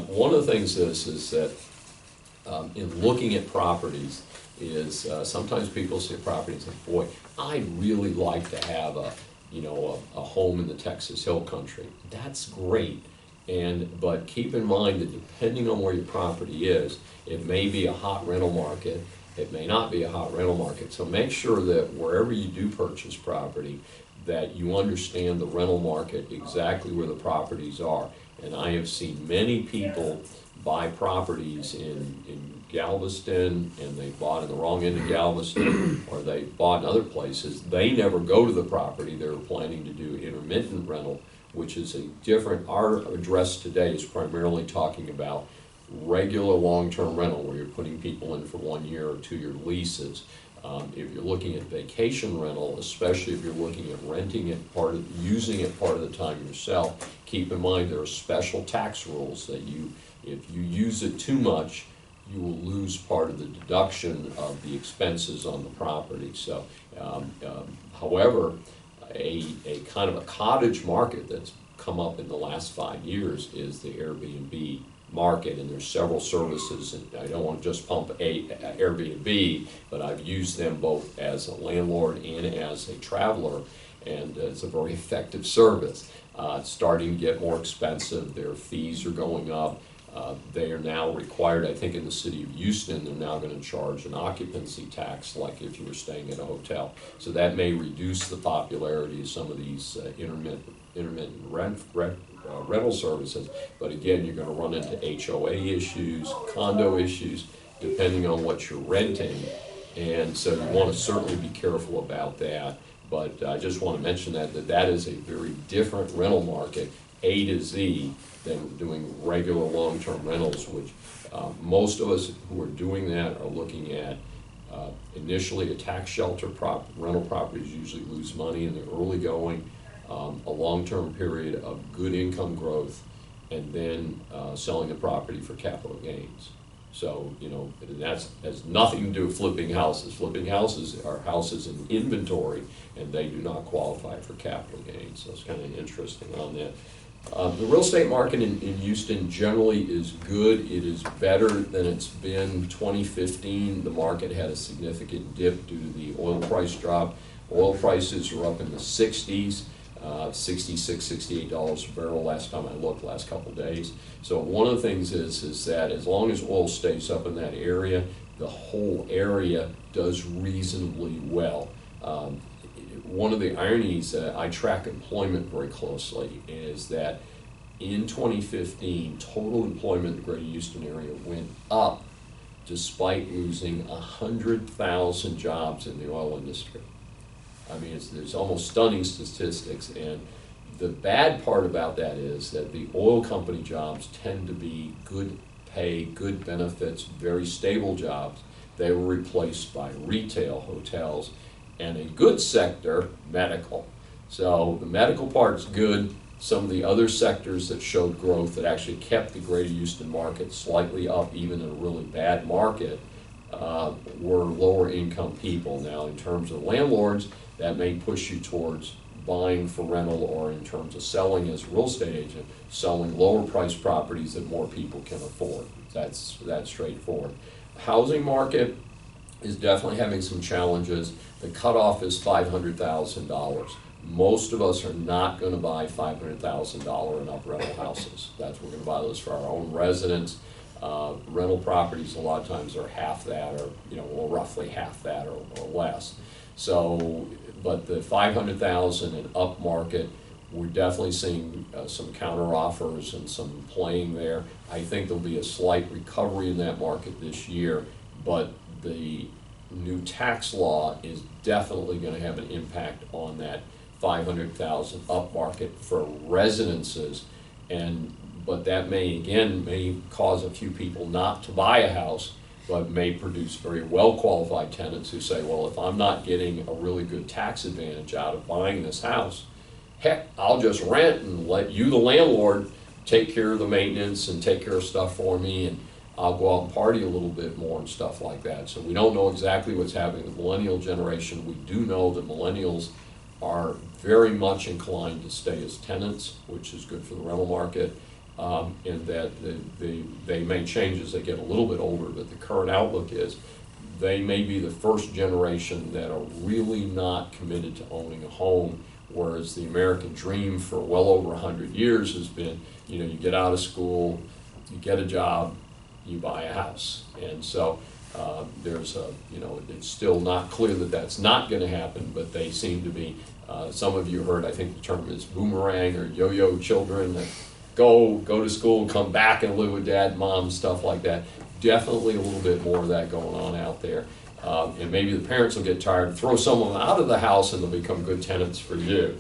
One of the things is that in looking at properties is sometimes people see a property and say, boy, I'd really like to have a home in the Texas Hill Country. That's great. But keep in mind that depending on where your property is, it may be a hot rental market, it may not be a hot rental market. So make sure that wherever you do purchase property, that you understand the rental market, exactly where the properties are. And I have seen many people buy properties in Galveston, and they bought in the wrong end of Galveston, or they bought in other places. They never go to the property. They were planning to do intermittent rental, which is a different, our address today is primarily talking about regular long-term rental, where you're putting people in for 1 year or 2 year leases. If you're looking at vacation rental, especially if you're looking at renting it using it part of the time yourself, keep in mind there are special tax rules that if you use it too much, you will lose part of the deduction of the expenses on the property. So, however, a kind of a cottage market that's come up in the last 5 years is the Airbnb market, and there's several services, and I don't want to just pump Airbnb, but I've used them both as a landlord and as a traveler, and it's a very effective service. It's starting to get more expensive. Their fees are going up. They are now required, I think in the city of Houston, they're now going to charge an occupancy tax like if you were staying at a hotel. So that may reduce the popularity of some of these intermittent rental services. But again, you're going to run into HOA issues, condo issues, depending on what you're renting. And so you want to certainly be careful about that. But I just want to mention that is a very different rental market, A to Z, than doing regular long-term rentals, which most of us who are doing that are looking at initially a tax shelter rental properties usually lose money in the early going, a long-term period of good income growth, and then selling the property for capital gains. So, that has nothing to do with flipping houses. Flipping houses are houses in inventory, and they do not qualify for capital gains. So it's kind of interesting on that. The real estate market in Houston generally is good. It is better than it's been. 2015, the market had a significant dip due to the oil price drop. Oil prices are up in the 60s, $66, $68 a barrel last time I looked, last couple of days. So one of the things is that as long as oil stays up in that area, the whole area does reasonably well. One of the ironies, I track employment very closely, is that in 2015, total employment in the greater Houston area went up despite losing 100,000 jobs in the oil industry. I mean, there's almost stunning statistics, and the bad part about that is that the oil company jobs tend to be good pay, good benefits, very stable jobs. They were replaced by retail, hotels, and a good sector, medical. So the medical part's good. Some of the other sectors that showed growth that actually kept the greater Houston market slightly up even in a really bad market were lower income people. Now in terms of landlords, that may push you towards buying for rental, or in terms of selling as a real estate agent, selling lower priced properties that more people can afford. That's straightforward. Housing market is definitely having some challenges. The cutoff is $500,000. Most of us are not going to buy $500,000 and up rental houses. We're going to buy those for our own residence. Rental properties a lot of times are half that, or roughly half that or less. So, but the $500,000 and up market, we're definitely seeing some counter offers and some playing there. I think there'll be a slight recovery in that market this year, but the new tax law is definitely going to have an impact on that 500,000 up market for residences, but that may cause a few people not to buy a house, but may produce very well qualified tenants who say, well, if I'm not getting a really good tax advantage out of buying this house, heck, I'll just rent and let you, the landlord, take care of the maintenance and take care of stuff for me, and I'll go out and party a little bit more and stuff like that. So we don't know exactly what's happening with the millennial generation. We do know that millennials are very much inclined to stay as tenants, which is good for the rental market. and that they may change as they get a little bit older, but the current outlook is they may be the first generation that are really not committed to owning a home, whereas the American dream for well over 100 years has been, you know, you get out of school, you get a job, you buy a house. And so there's a, you know, it's still not clear that that's not going to happen, but they seem to be, some of you heard, I think the term is boomerang or yo-yo children that go to school, come back and live with dad, mom, stuff like that. Definitely a little bit more of that going on out there. And maybe the parents will get tired, throw some of them out of the house, and they'll become good tenants for you.